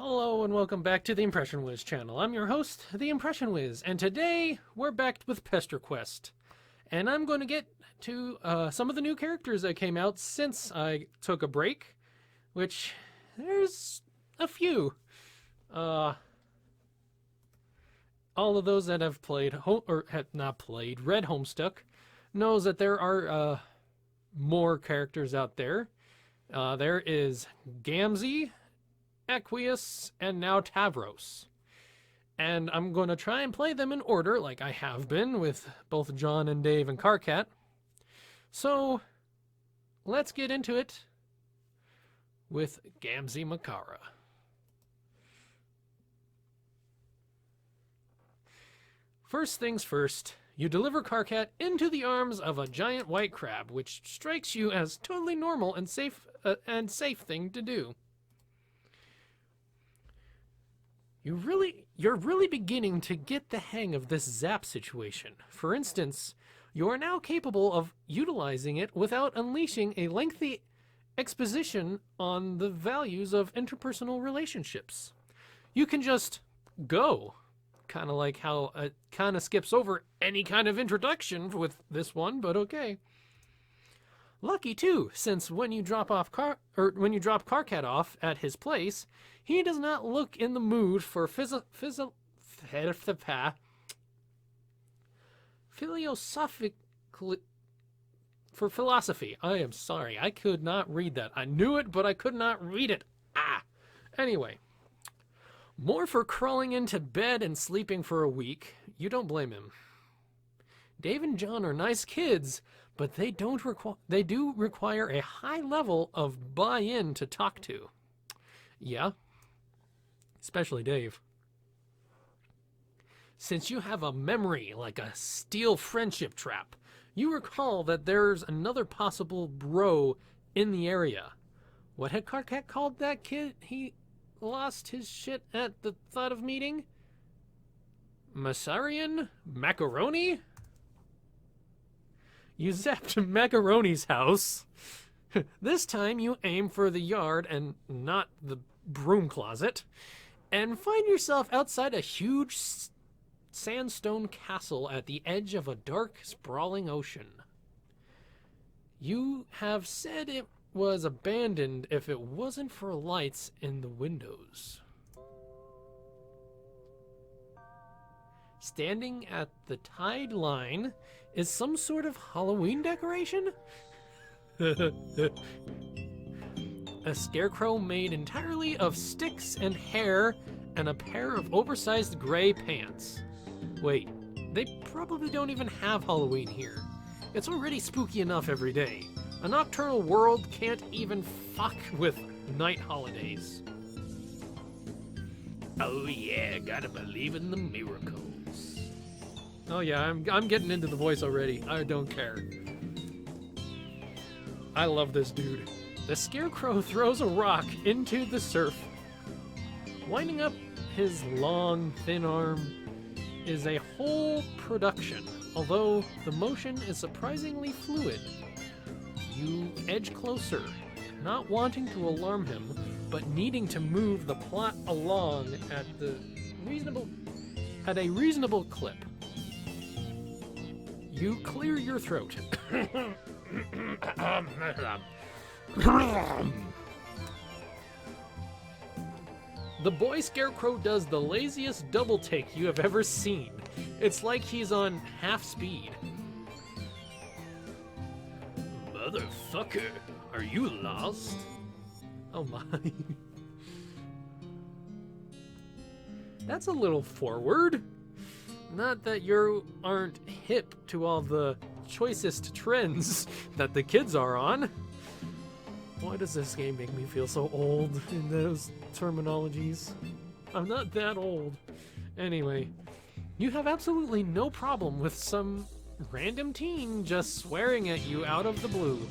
Hello and welcome back to the Impression Wiz channel. I'm your host, the Impression Wiz, and today we're back with PeStEr QuEsT. And I'm going to get to some of the new characters that came out since I took a break, which there's a few. All of those that have played, have not played, read Homestuck, knows that there are more characters out there. There is Gamzee, ePiSoDe, and now Tavros. And I'm going to try and play them in order like I have been with both John and Dave and Carcat. So, let's get into it with Gamzee Makara. First things first, you deliver Carcat into the arms of a giant white crab, which strikes you as totally normal and safe thing to do. You're really beginning to get the hang of this zap situation. For instance, you are now capable of utilizing it without unleashing a lengthy exposition on the values of interpersonal relationships. You can just go, kind of like how it kind of skips over any kind of introduction with this one, but okay. Lucky too, since when you drop Carcat off at his place, he does not look in the mood for philosophy. I am sorry, I could not read that. I knew it, but I could not read it. Anyway, more for crawling into bed and sleeping for a week. You don't blame him. Dave and John are nice kids, but they do require a high level of buy-in to talk to. Yeah, especially Dave. Since you have a memory like a steel friendship trap, you recall that there's another possible bro in the area. What had Carcat called that kid he lost his shit at the thought of meeting? Masarian? Macaroni? You zapped Macaroni's house. This time you aim for the yard and not the broom closet, and find yourself outside a huge sandstone castle at the edge of a dark, sprawling ocean. You have said it was abandoned if it wasn't for lights in the windows. Standing at the tide line is some sort of Halloween decoration? A scarecrow made entirely of sticks and hair and a pair of oversized gray pants. Wait, they probably don't even have Halloween here. It's already spooky enough every day. A nocturnal world can't even fuck with night holidays. Oh yeah, gotta believe in the miracles. Oh yeah, I'm getting into the voice already. I don't care. I love this dude. The scarecrow throws a rock into the surf. Winding up his long, thin arm is a whole production, although the motion is surprisingly fluid. You edge closer, not wanting to alarm him, but needing to move the plot along at a reasonable clip. You clear your throat. The boy scarecrow does the laziest double take you have ever seen. It's like he's on half speed. Motherfucker, are you lost? Oh my. That's a little forward. Not that you aren't hip to all the choicest trends that the kids are on. Why does this game make me feel so old in those terminologies? I'm not that old. Anyway, you have absolutely no problem with some random teen just swearing at you out of the blue.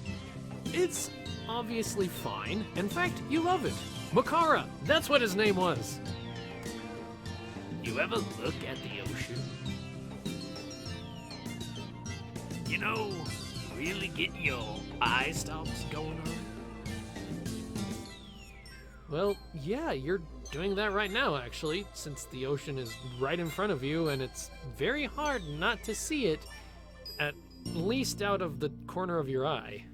It's obviously fine. In fact, you love it. Makara, that's what his name was. You ever look at the ocean? You know, really get your eye stops going on? Well, yeah, you're doing that right now, actually, since the ocean is right in front of you, and it's very hard not to see it, at least out of the corner of your eye.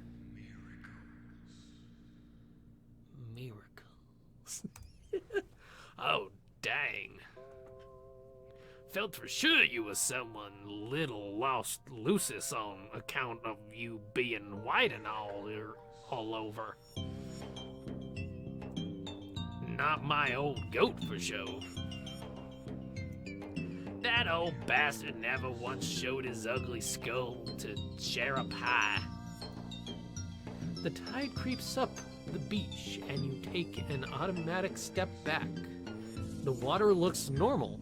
Miracles. Oh, dang. Felt for sure you was someone little lost Lucis on account of you being white and all over. Not my old goat for sure. That old bastard never once showed his ugly skull to share a pie. The tide creeps up the beach and you take an automatic step back. The water looks normal,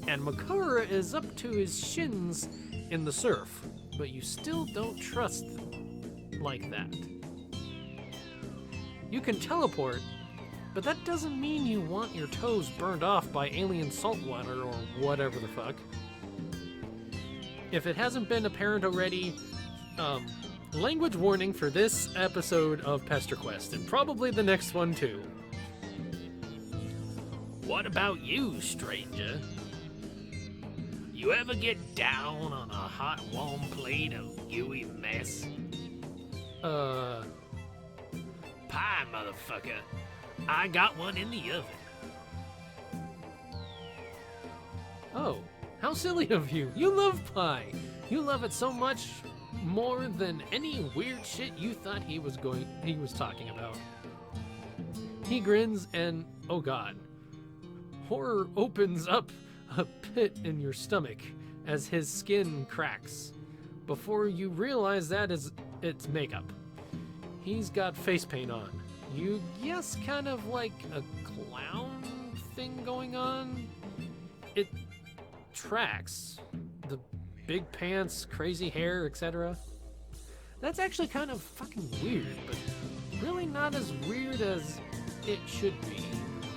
and Makara is up to his shins in the surf, but you still don't trust like that. You can teleport, but that doesn't mean you want your toes burned off by alien saltwater or whatever the fuck. If it hasn't been apparent already, language warning for this episode of PeStEr QuEsT, and probably the next one too. What about you, stranger? You ever get down on a hot, warm plate of gooey mess? Pie, motherfucker. I got one in the oven. Oh, how silly of you. You love pie. You love it so much more than any weird shit you thought he was talking about. He grins and, oh god, horror opens up a pit in your stomach as his skin cracks. Before you realize that it's makeup. He's got face paint on. You guess kind of like a clown thing going on? It tracks. The big pants, crazy hair, etc. That's actually kind of fucking weird, but really not as weird as it should be.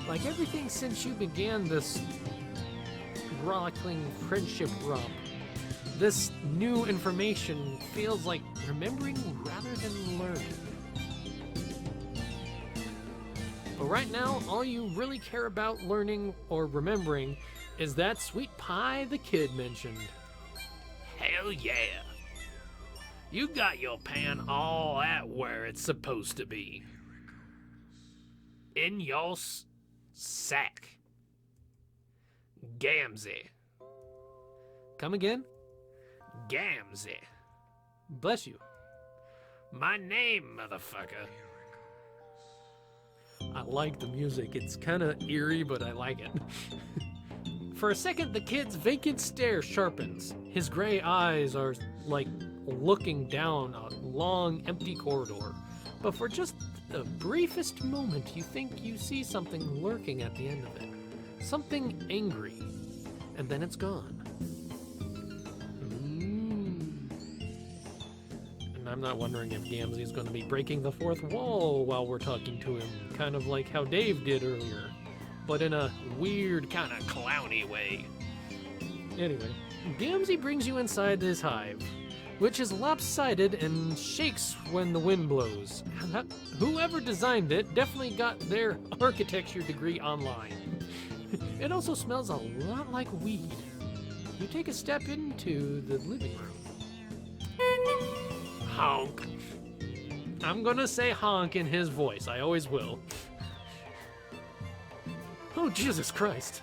Like everything since you began this rollicking friendship romp, this new information feels like remembering rather than learning. But right now, all you really care about learning or remembering is that sweet pie the kid mentioned. Hell yeah! You got your pan all at where it's supposed to be. In your sack. Gamzee. Come again? Gamzee. Bless you. My name, motherfucker. I like the music. It's kind of eerie, but I like it. For a second, the kid's vacant stare sharpens. His gray eyes are like looking down a long, empty corridor. But for just the briefest moment, you think you see something lurking at the end of it. Something angry. And then it's gone. And I'm not wondering if Gamzee is going to be breaking the fourth wall while we're talking to him, kind of like how Dave did earlier, but in a weird, kind of clowny way. Anyway, Gamzee brings you inside his hive, which is lopsided and shakes when the wind blows. Whoever designed it definitely got their architecture degree online. It also smells a lot like weed. You take a step into the living room. Honk. I'm gonna say honk in his voice. I always will. Oh, Jesus Christ.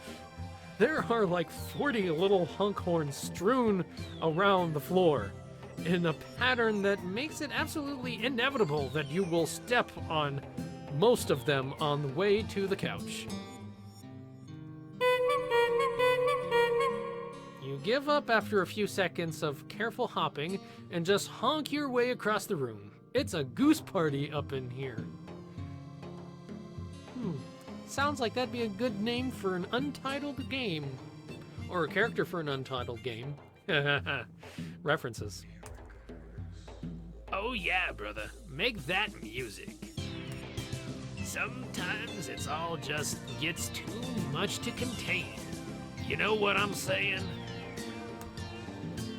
There are like 40 little honk horns strewn around the floor in a pattern that makes it absolutely inevitable that you will step on most of them on the way to the couch. You give up after a few seconds of careful hopping and just honk your way across the room. It's a goose party up in here. Sounds like that'd be a good name for an untitled game. Or a character for an untitled game. References. Oh yeah, brother. Make that music. Sometimes it's all just gets too much to contain. You know what I'm saying?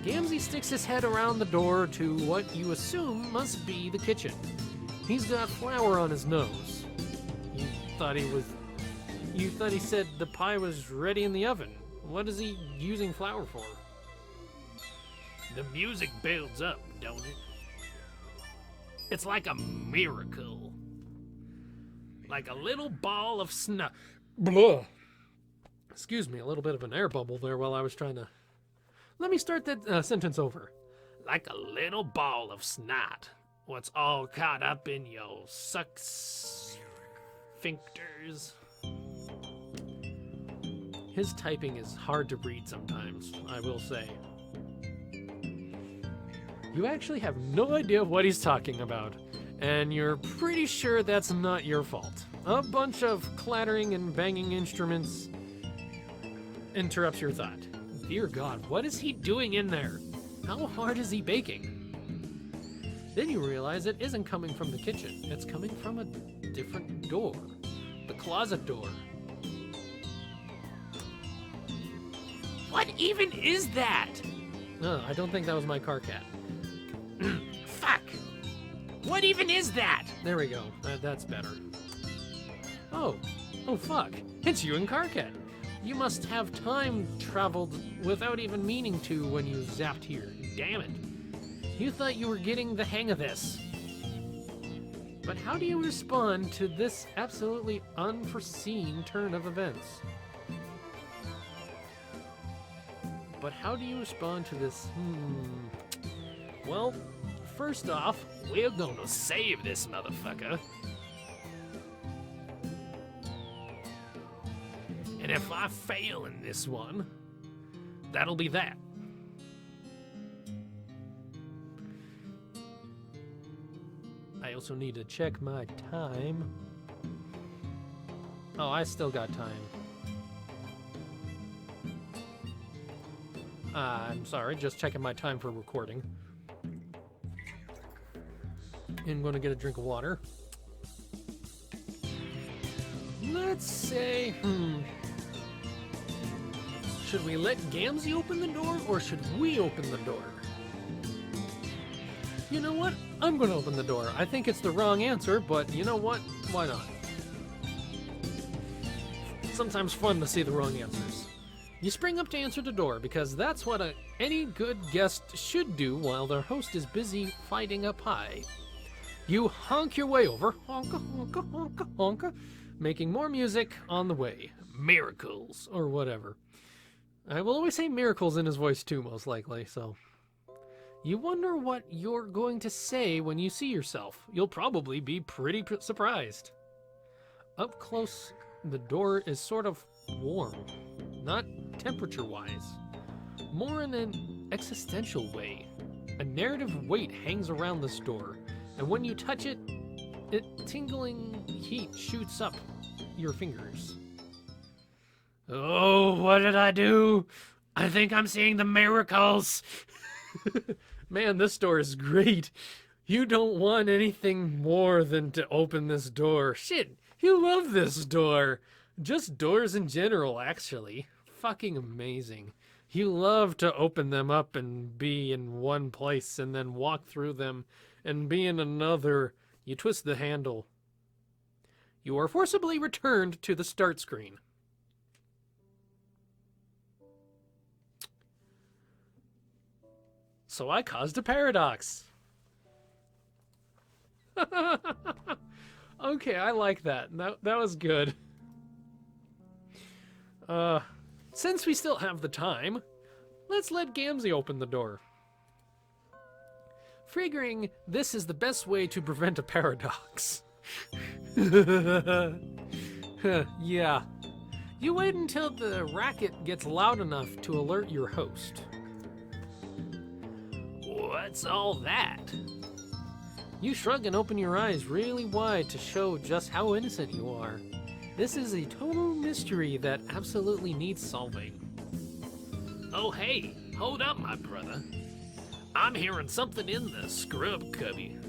Gamzee sticks his head around the door to what you assume must be the kitchen. He's got flour on his nose. You thought he said the pie was ready in the oven. What is he using flour for? The music builds up, don't it? It's like a miracle. Like a little ball of snow. Blah. Excuse me, a little bit of an air bubble there while I was trying to... Let me start that sentence over. Like a little ball of snot. What's all caught up in your sucks... sphincters. His typing is hard to read sometimes, I will say. You actually have no idea what he's talking about, and you're pretty sure that's not your fault. A bunch of clattering and banging instruments interrupts your thought. Dear God, what is he doing in there? How hard is he baking? Then you realize it isn't coming from the kitchen. It's coming from a different door. The closet door. What even is that? No, I don't think that was my car cat. Fuck! What even is that? There we go. That's better. Oh fuck. It's you and Carcat. You must have time traveled without even meaning to when you zapped here. Damn it. You thought you were getting the hang of this. But how do you respond to this absolutely unforeseen turn of events? Well, first off, we're gonna save this motherfucker. And if I fail in this one, that'll be that. I also need to check my time. Oh, I still got time. I'm sorry, just checking my time for recording. I'm gonna get a drink of water. Let's say, should we let Gamzee open the door, or should we open the door? You know what? I'm gonna open the door. I think it's the wrong answer, but you know what? Why not? Sometimes fun to see the wrong answers. You spring up to answer the door, because that's what any good guest should do while their host is busy fighting a pie. You honk your way over, honka, honka, honka, honka, making more music on the way. Miracles, or whatever. I will always say miracles in his voice too, most likely, so... You wonder what you're going to say when you see yourself. You'll probably be pretty surprised. Up close, the door is sort of warm. Not temperature-wise. More in an existential way. A narrative weight hangs around this door, and when you touch it, tingling heat shoots up your fingers. Oh, what did I do? I think I'm seeing the miracles. Man, this door is great. You don't want anything more than to open this door. Shit, you love this door. Just doors in general, actually. Fucking amazing. You love to open them up and be in one place and then walk through them and be in another. You twist the handle. You are forcibly returned to the start screen. So I caused a paradox. Okay, I like that. That was good. Since we still have the time, let's let Gamzee open the door. Figuring this is the best way to prevent a paradox. Yeah. You wait until the racket gets loud enough to alert your host. What's all that? You shrug and open your eyes really wide to show just how innocent you are. This is a total mystery that absolutely needs solving. Oh hey, hold up my brother. I'm hearing something in the scrub cubby.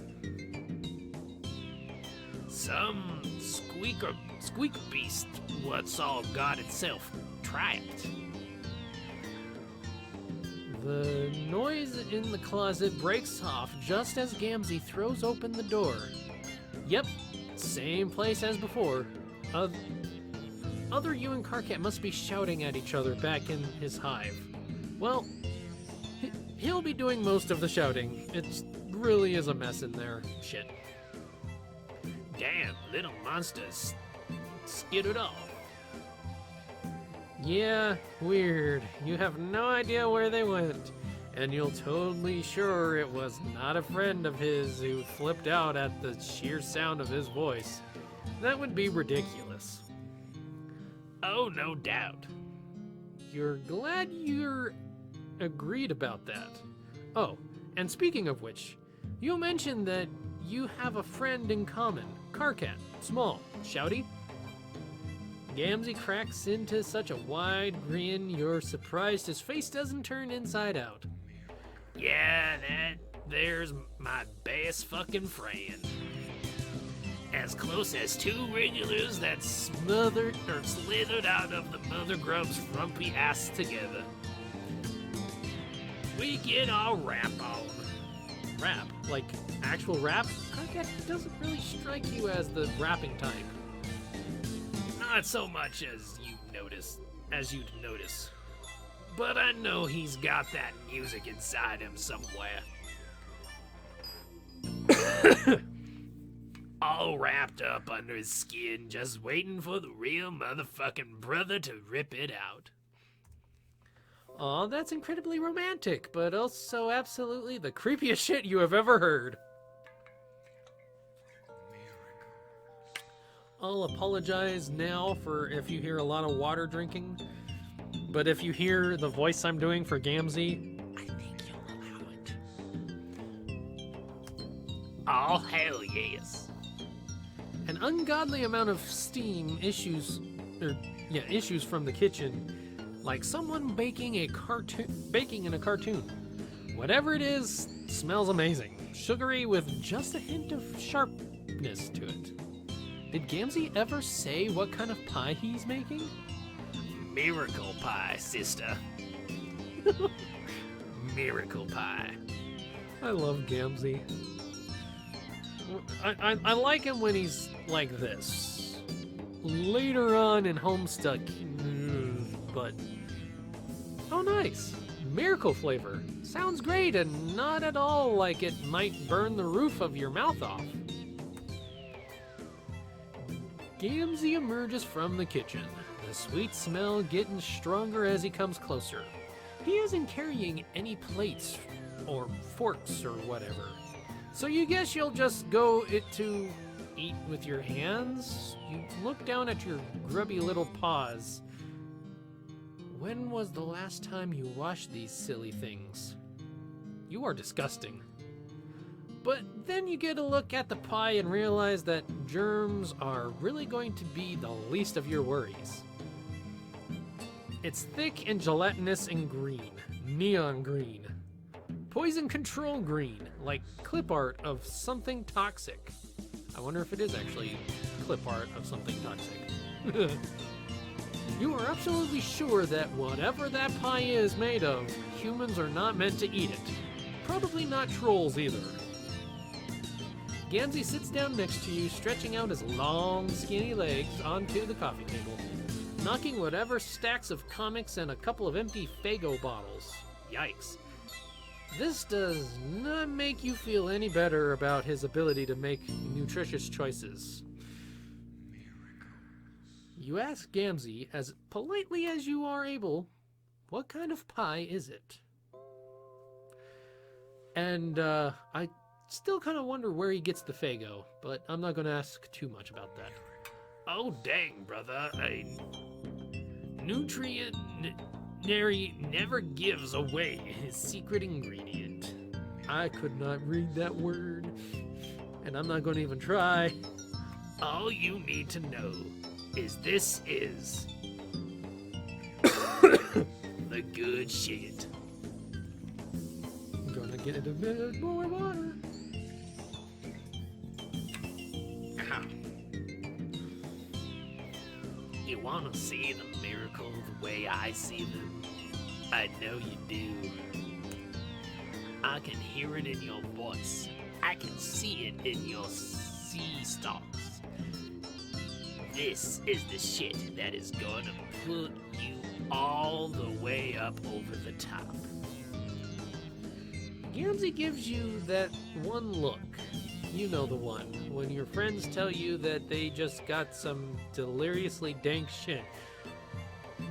Some squeak beast what's all God itself trapped. The noise in the closet breaks off just as Gamzee throws open the door. Yep, same place as before. Other you and Karkat must be shouting at each other back in his hive. Well, he'll be doing most of the shouting. It really is a mess in there. Shit. Damn, little monsters skittered off. Yeah, weird. You have no idea where they went. And you're totally sure it was not a friend of his who flipped out at the sheer sound of his voice. That would be ridiculous. Oh, no doubt. You're glad you're agreed about that. Oh, and speaking of which, you mentioned that you have a friend in common. Karkat. Small. Shouty. Gamzee cracks into such a wide grin, you're surprised his face doesn't turn inside out. Yeah, there's my best fucking friend. As close as two regulars that slithered out of the mother grub's frumpy ass together. We get our rap on. Rap? Like actual rap? Karkat doesn't really strike you as the rapping type. Not so much as you'd notice. But I know he's got that music inside him somewhere. All wrapped up under his skin, just waiting for the real motherfucking brother to rip it out. Aw, that's incredibly romantic, but also absolutely the creepiest shit you have ever heard. I'll apologize now for if you hear a lot of water drinking, but if you hear the voice I'm doing for Gamzee, I think you'll allow it. Oh, hell yes. An ungodly amount of steam issues from the kitchen, like someone baking in a cartoon. Whatever it is, smells amazing. Sugary with just a hint of sharpness to it. Did Gamzee ever say what kind of pie he's making? Miracle pie, sister. Miracle pie. I love Gamzee. I like him when he's like this. Later on in Homestuck, but... Oh, nice. Miracle flavor. Sounds great and not at all like it might burn the roof of your mouth off. Gamzee emerges from the kitchen, the sweet smell getting stronger as he comes closer. He isn't carrying any plates or forks or whatever, so you guess you'll just go to eat with your hands? You look down at your grubby little paws. When was the last time you washed these silly things? You are disgusting. But then you get a look at the pie and realize that germs are really going to be the least of your worries. It's thick and gelatinous and green, neon green, poison control green, like clip art of something toxic. I wonder if it is actually clip art of something toxic. You are absolutely sure that whatever that pie is made of, humans are not meant to eat it. Probably not trolls either. Gamzee sits down next to you, stretching out his long, skinny legs onto the coffee table, knocking whatever stacks of comics and a couple of empty Faygo bottles. Yikes. This does not make you feel any better about his ability to make nutritious choices. You ask Gamzee, as politely as you are able, what kind of pie is it? And, I still kind of wonder where he gets the Faygo, but I'm not going to ask too much about that. Oh, dang, brother. A nutrient never gives away his secret ingredient. I could not read that word, and I'm not going to even try. All you need to know is this is the good shit. Gonna get a bit more water. You want to see the miracle the way I see them? I know you do. I can hear it in your voice. I can see it in your sea stalks. This is the shit that is gonna put you all the way up over the top. Gamzee gives you that one look. You know the one. When your friends tell you that they just got some deliriously dank shit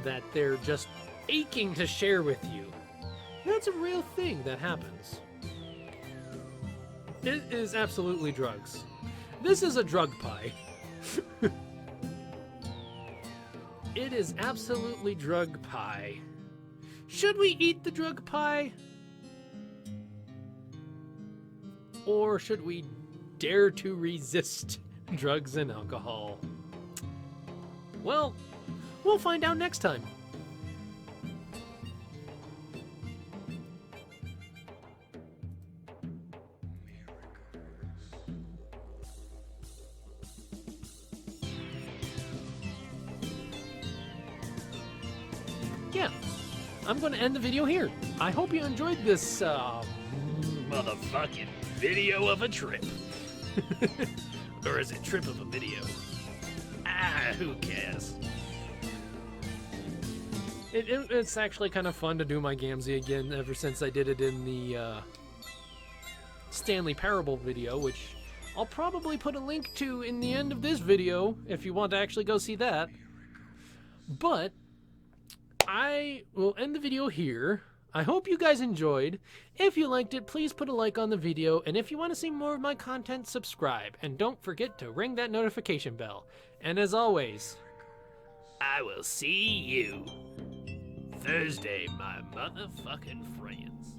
that they're just aching to share with you. That's a real thing that happens. It is absolutely drugs. This is a drug pie. It is absolutely drug pie. Should we eat the drug pie? Or should we dare to resist drugs and alcohol? Well, we'll find out next time. Yeah, I'm going to end the video here. I hope you enjoyed this Motherfucking video of a trip. Or is it trip of a video? Who cares? It's actually kind of fun to do my Gamzee again ever since I did it in the Stanley Parable video, which I'll probably put a link to in the end of this video if you want to actually go see that. But I will end the video here. I hope you guys enjoyed. If you liked it, please put a like on the video, and if you want to see more of my content, subscribe. And don't forget to ring that notification bell. And as always, I will see you Thursday, my motherfucking friends.